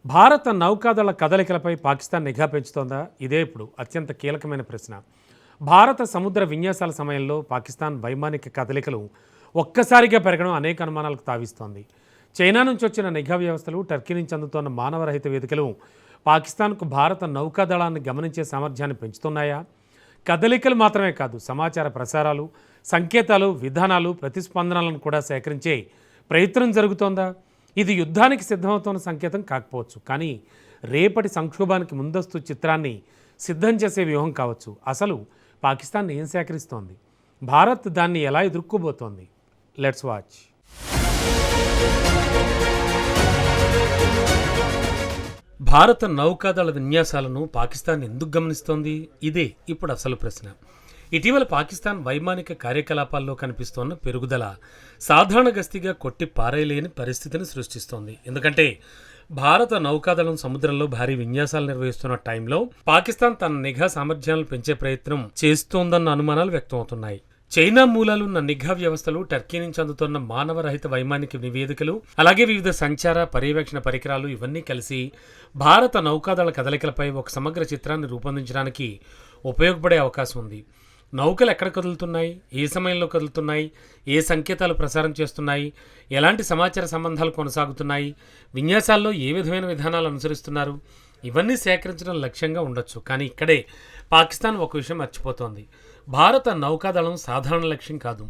భారత నౌకాదళ కదలికలపై పాకిస్తాన్ నిఘా పెంచుతోందా? ఇదే ఇప్పుడు అత్యంత కీలకమైన ప్రశ్న. భారత సముద్ర విన్యాసాల సమయంలో పాకిస్తాన్ వైమానిక కదలికలు ఒక్కసారిగా పెరగడం అనేక అనుమానాలకు తావిస్తోంది. చైనా నుంచి వచ్చిన నిఘా వ్యవస్థలు, టర్కీ నుంచి అందుతోన్న మానవరహిత వేదికలు పాకిస్తాన్కు భారత నౌకాదళాన్ని గమనించే సామర్థ్యాన్ని పెంచుతున్నాయా? కదలికలు మాత్రమే కాదు, సమాచార ప్రసారాలు, సంకేతాలు, విధానాలు, ప్రతిస్పందనలను కూడా సేకరించే ప్రయత్నం జరుగుతోందా? ఇది యుద్ధానికి సిద్ధమవుతున్న సంకేతం కాకపోవచ్చు, కానీ రేపటి సంక్షోభానికి ముందస్తు చిత్రాన్ని సిద్ధం చేసే వ్యూహం కావచ్చు. అసలు పాకిస్తాన్ ఏం సేకరిస్తోంది? భారత్ దాన్ని ఎలా ఎదుర్కోబోతోంది? Let's watch. భారత నౌకాదళ విన్యాసాలను పాకిస్తాన్ ఎందుకు గమనిస్తోంది? ఇదే ఇప్పుడు అసలు ప్రశ్న. ఇటీవల పాకిస్తాన్ వైమానిక కార్యకలాపాల్లో కనిపిస్తోన్న పెరుగుదల సాధారణ గస్తీగా కొట్టి పారేయలేని పరిస్థితిని సృష్టిస్తోంది. ఎందుకంటే భారత నౌకాదళం సముద్రంలో భారీ విన్యాసాలు నిర్వహిస్తున్న టైంలో పాకిస్తాన్ తన నిఘా సామర్థ్యాలను పెంచే ప్రయత్నం చేస్తోందన్న అనుమానాలు వ్యక్తమవుతున్నాయి. చైనా మూలాలున్న నిఘా వ్యవస్థలు, టర్కీ నుంచి అందుతున్న మానవరహిత వైమానిక నివేదికలు, అలాగే వివిధ సంచార పర్యవేక్షణ పరికరాలు ఇవన్నీ కలిసి భారత నౌకాదళ కదలికలపై ఒక సమగ్ర చిత్రాన్ని రూపొందించడానికి ఉపయోగపడే అవకాశం ఉంది. నౌకలు ఎక్కడ కదులుతున్నాయి, ఏ సమయంలో కదులుతున్నాయి, ఏ సంకేతాలు ప్రసారం చేస్తున్నాయి, ఎలాంటి సమాచార సంబంధాలు కొనసాగుతున్నాయి, విన్యాసాల్లో ఏ విధమైన విధానాలు అనుసరిస్తున్నారు, ఇవన్నీ సేకరించడం లక్ష్యంగా ఉండొచ్చు. కానీ ఇక్కడే పాకిస్తాన్ ఒక విషయం మర్చిపోతోంది. భారత నౌకాదళం సాధారణ లక్ష్యం కాదు.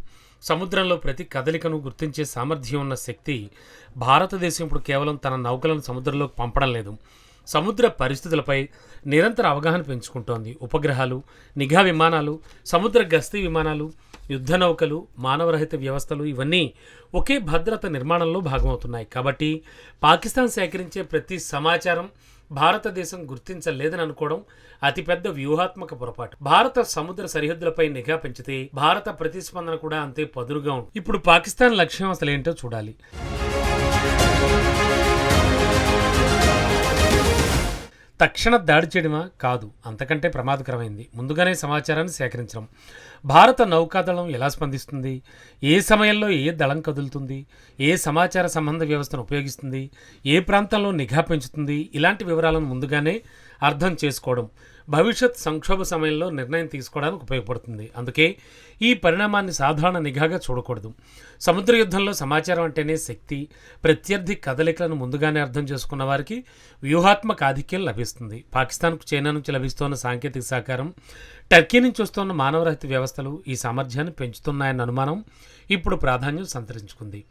సముద్రంలో ప్రతి కదలికను గుర్తించే సామర్థ్యం ఉన్న శక్తి భారతదేశం ఇప్పుడు కేవలం తన నౌకలను సముద్రంలోకి పంపడం లేదు, సముద్ర పరిస్థితులపై నిరంతర అవగాహన పెంచుకుంటోంది. ఉపగ్రహాలు, నిఘా విమానాలు, సముద్ర గస్తీ విమానాలు, యుద్ధ నౌకలు, మానవరహిత వ్యవస్థలు ఇవన్నీ ఒకే భద్రత నిర్మాణంలో భాగమవుతున్నాయి. కాబట్టి పాకిస్తాన్ సేకరించే ప్రతి సమాచారం భారతదేశం గుర్తించలేదని అనుకోవడం అతిపెద్ద వ్యూహాత్మక పొరపాటు. భారత సముద్ర సరిహద్దులపై నిఘా పెంచితే భారత ప్రతిస్పందన కూడా అంతే పదునుగా ఉంటుంది. ఇప్పుడు పాకిస్తాన్ లక్ష్యం అసలు ఏంటో చూడాలి. తక్షణ దాడి చేయడమా? కాదు, అంతకంటే ప్రమాదకరమైంది ముందుగానే సమాచారాన్ని సేకరించడం. భారత నౌకాదళం ఎలా స్పందిస్తుంది, ఏ సమయంలో ఏ దళం కదులుతుంది, ఏ సమాచార సంబంధ వ్యవస్థను ఉపయోగిస్తుంది, ఏ ప్రాంతంలో నిఘా పెంచుతుంది, ఇలాంటి వివరాలను ముందుగానే అర్థం చేసుకోవడం భవిష్యత్ సంక్షోభ సమయంలో నిర్ణయం తీసుకోవడానికి ఉపయోగపడుతుంది. అందుకే ఈ పరిణామాన్ని సాధారణ నిఘాగా చూడకూడదు. సముద్ర యుద్ధంలో సమాచారం అంటేనే శక్తి. ప్రత్యర్థి కదలికలను ముందుగానే అర్థం చేసుకున్న వారికి వ్యూహాత్మక ఆధిక్యం లభిస్తుంది. పాకిస్తాన్కు చైనా నుంచి లభిస్తున్న సాంకేతిక సహకారం, టర్కీ నుంచి వస్తున్న మానవరహిత వ్యవస్థలు ఈ సామర్థ్యాన్ని పెంచుతున్నాయన్న అనుమానం ఇప్పుడు ప్రాధాన్యం సంతరించుకుంది.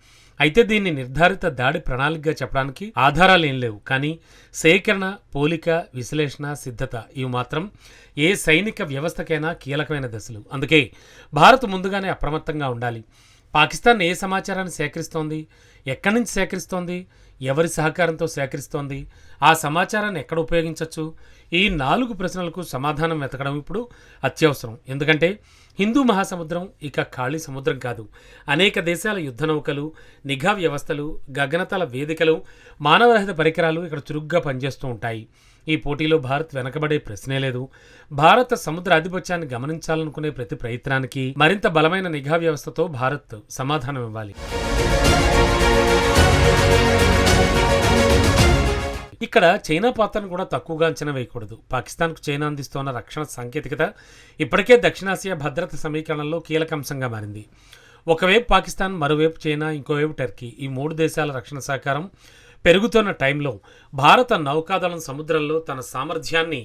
అయితే దీన్ని నిర్ధారిత దాడి ప్రణాళికగా చెప్పడానికి ఆధారాలు ఏం లేవు. కానీ సేకరణ, పోలిక, విశ్లేషణ, సిద్ధత ఇవి మాత్రం ఏ సైనిక వ్యవస్థకైనా కీలకమైన దశలు. అందుకే భారత్ ముందుగానే అప్రమత్తంగా ఉండాలి. పాకిస్తాన్ ఏ సమాచారాన్ని సేకరిస్తోంది, ఎక్కడి నుంచి సేకరిస్తోంది, ఎవరి సహకారంతో సేకరిస్తోంది, ఆ సమాచారాన్ని ఎక్కడ ఉపయోగించవచ్చు, ఈ 4 ప్రశ్నలకు సమాధానం వెతకడం ఇప్పుడు అత్యవసరం. ఎందుకంటే హిందూ మహాసముద్రం ఇక ఖాళీ సముద్రం కాదు. అనేక దేశాల యుద్ధ నౌకలు, నిఘా వ్యవస్థలు, గగనతల వేదికలు, మానవరహిత పరికరాలు ఇక్కడ చురుగ్గా పనిచేస్తూ ఉంటాయి. ఈ పోటీలో భారత్ వెనకబడే ప్రశ్నే లేదు. భారత సముద్ర ఆధిపత్యాన్ని గమనించాలనుకునే ప్రతి ప్రయత్నానికి మరింత బలమైన నిఘా వ్యవస్థతో భారత్ సమాధానం ఇవ్వాలి. ఇక్కడ చైనా పాత్రను కూడా తక్కువగా అంచనా వేయకూడదు. పాకిస్తాన్కు చైనా అందిస్తున్న రక్షణ సాంకేతికత ఇప్పటికే దక్షిణాసియా భద్రత సమీకరణలో కీలక అంశంగా మారింది. ఒకవైపు పాకిస్తాన్, మరోవైపు చైనా, ఇంకోవైపు టర్కీ, ఈ 3 దేశాల రక్షణ సహకారం పెరుగుతున్న టైంలో భారత నౌకాదళం సముద్రంలో తన సామర్థ్యాన్ని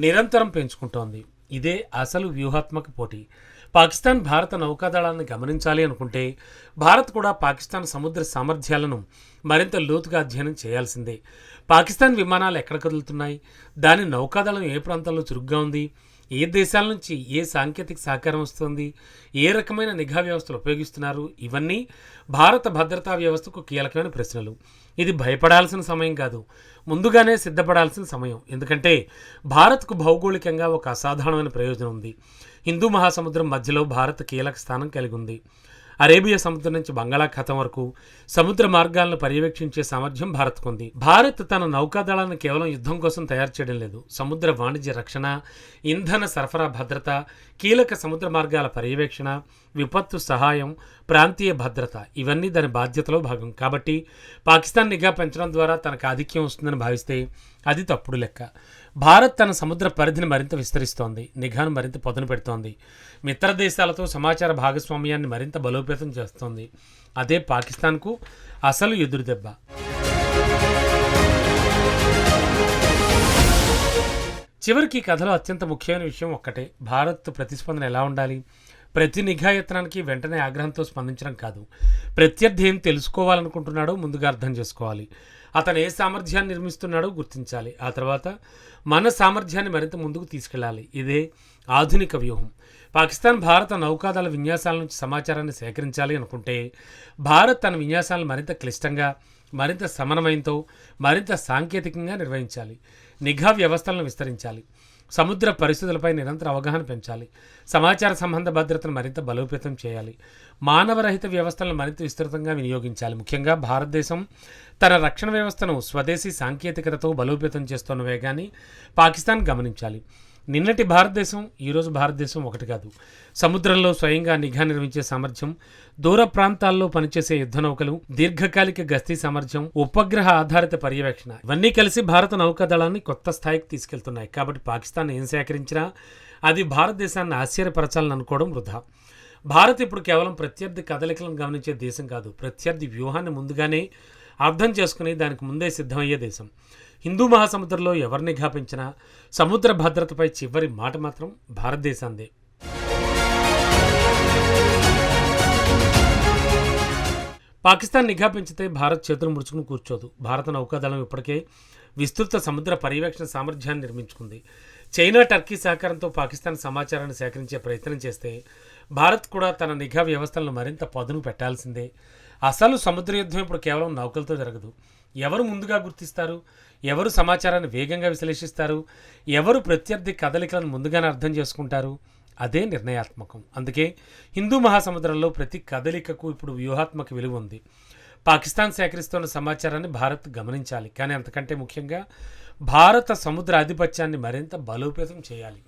నిరంతరం పెంచుకుంటోంది. ఇదే అసలు వ్యూహాత్మక పోటీ. పాకిస్తాన్ భారత నౌకాదళాన్ని గమనించాలి అనుకుంటే భారత్ కూడా పాకిస్తాన్ సముద్ర సామర్థ్యాలను మరింత లోతుగా అధ్యయనం చేయాల్సిందే. పాకిస్తాన్ విమానాలు ఎక్కడ కదులుతున్నాయి, దాని నౌకాదళం ఏ ప్రాంతంలో చురుగ్గా ఉంది, ఏ దేశాల నుంచి ఏ సాంకేతిక సహకారం వస్తుంది, ఏ రకమైన నిఘా వ్యవస్థలు ఉపయోగిస్తున్నారు, ఇవన్నీ భారత భద్రతా వ్యవస్థకు కీలకమైన ప్రశ్నలు. ఇది భయపడాల్సిన సమయం కాదు, ముందుగానే సిద్ధపడాల్సిన సమయం. ఎందుకంటే భారత్కు భౌగోళికంగా ఒక అసాధారణమైన ప్రయోజనం ఉంది. హిందూ మహాసముద్రం మధ్యలో భారత్ కీలక స్థానం కలిగి ఉంది. అరేబియా సముద్రం నుంచి బంగాళాఖాతం వరకు సముద్ర మార్గాలను పర్యవేక్షించే సామర్థ్యం భారత్కుంది. భారత్ తన నౌకాదళాన్ని కేవలం యుద్ధం కోసం తయారు చేయడం లేదు. సముద్ర వాణిజ్య రక్షణ, ఇంధన సరఫరా భద్రత, కీలక సముద్ర మార్గాల పర్యవేక్షణ, విపత్తు సహాయం, ప్రాంతీయ భద్రత ఇవన్నీ దాని బాధ్యతలో భాగం. కాబట్టి పాకిస్తాన్ నిఘా పెంచడం ద్వారా తనకు ఆధిక్యం వస్తుందని భావిస్తే అది తప్పుడు లెక్క. భారత్ తన సముద్ర పరిధిని మరింత విస్తరిస్తోంది, నిఘాను మరింత పదును పెడుతోంది, మిత్ర దేశాలతో సమాచార భాగస్వామ్యాన్ని మరింత బలోపేతం చేస్తోంది. అదే పాకిస్తాన్కు అసలు ఎదురుదెబ్బ. చివరికి ఈ కథలో అత్యంత ముఖ్యమైన విషయం ఒక్కటే, భారత్ ప్రతిస్పందన ఎలా ఉండాలి? ప్రతి నిఘా యత్నానికి వెంటనే ఆగ్రహంతో స్పందించడం కాదు. ప్రత్యర్థి ఏం తెలుసుకోవాలనుకుంటున్నాడో ముందుగా అర్థం చేసుకోవాలి. అతను ఏ సామర్థ్యాన్ని నిర్మిస్తున్నాడో గుర్తించాలి. ఆ తర్వాత మన సామర్థ్యాన్ని మరింత ముందుకు తీసుకెళ్లాలి. ఇదే ఆధునిక వ్యూహం. పాకిస్తాన్ భారత నౌకాదళ విన్యాసాల నుంచి సమాచారాన్ని సేకరించాలి అనుకుంటే భారత్ తన విన్యాసాలను మరింత క్లిష్టంగా, మరింత సమన్వయంతో, మరింత సాంకేతికంగా నిర్వహించాలి. నిఘా వ్యవస్థలను విస్తరించాలి. సముద్ర పరిస్థితులపై నిరంతర అవగాహన పెంచాలి. సమాచార సంబంధ భద్రతను మరింత బలోపేతం చేయాలి. మానవరహిత వ్యవస్థలను మరింత విస్తృతంగా వినియోగించాలి. ముఖ్యంగా భారతదేశం తన రక్షణ వ్యవస్థను స్వదేశీ సాంకేతికతతో బలోపేతం చేస్తున్న వేగాన్ని పాకిస్తాన్ గమనించాలి. నిన్నటి భారతదేశం, ఈరోజు భారతదేశం ఒకటి కాదు. సముద్రంలో స్వయంగా నిఘా నిర్వహించే సామర్థ్యం, దూర ప్రాంతాల్లో పనిచేసే యుద్ధ నౌకలు, దీర్ఘకాలిక గస్తీ సామర్థ్యం, ఉపగ్రహ ఆధారిత పర్యవేక్షణ ఇవన్నీ కలిసి భారత నౌకాదళాన్ని కొత్త స్థాయికి తీసుకెళ్తున్నాయి. కాబట్టి పాకిస్తాన్ ఏం సేకరించినా అది భారతదేశాన్ని ఆశ్చర్యపరచాలని అనుకోవడం వృధా. భారత్ ఇప్పుడు కేవలం ప్రత్యర్థి కదలికలను గమనించే దేశం కాదు, ప్రత్యర్థి వ్యూహాన్ని ముందుగానే అర్థం చేసుకుని దానికి ముందే సిద్ధమయ్యే దేశం. హిందూ మహాసముద్రంలో ఎవరు నిఘా పెంచినా సముద్ర భద్రతపై చివరి మాట మాత్రం భారతదేశాందే. పాకిస్తాన్ నిఘా పెంచితే భారత్ చేతులు ముడుచుకుని కూర్చోదు. భారత నౌకాదళం ఇప్పటికే విస్తృత సముద్ర పర్యవేక్షణ సామర్థ్యాన్ని నిర్మించుకుంది. చైనా, టర్కీ సహకారంతో పాకిస్తాన్ సమాచారాన్ని సేకరించే ప్రయత్నం చేస్తే భారత్ కూడా తన నిఘా వ్యవస్థలను మరింత పదును పెట్టాల్సిందే. అసలు సముద్ర యుద్ధం ఇప్పుడు కేవలం నౌకలతో జరగదు. ఎవరు ముందుగా గుర్తిస్తారు, ఎవరు సమాచారాన్ని వేగంగా విశ్లేషిస్తారు, ఎవరు ప్రత్యర్థి కదలికలను ముందుగానే అర్థం చేసుకుంటారు, అదే నిర్ణయాత్మకం. అందుకే హిందూ మహాసముద్రంలో ప్రతి కదలికకు ఇప్పుడు వ్యూహాత్మక విలువ ఉంది. పాకిస్తాన్ సేకరిస్తున్న సమాచారాన్ని భారత్ గమనించాలి. కానీ అంతకంటే ముఖ్యంగా భారత సముద్ర ఆధిపత్యాన్ని మరింత బలోపేతం చేయాలి.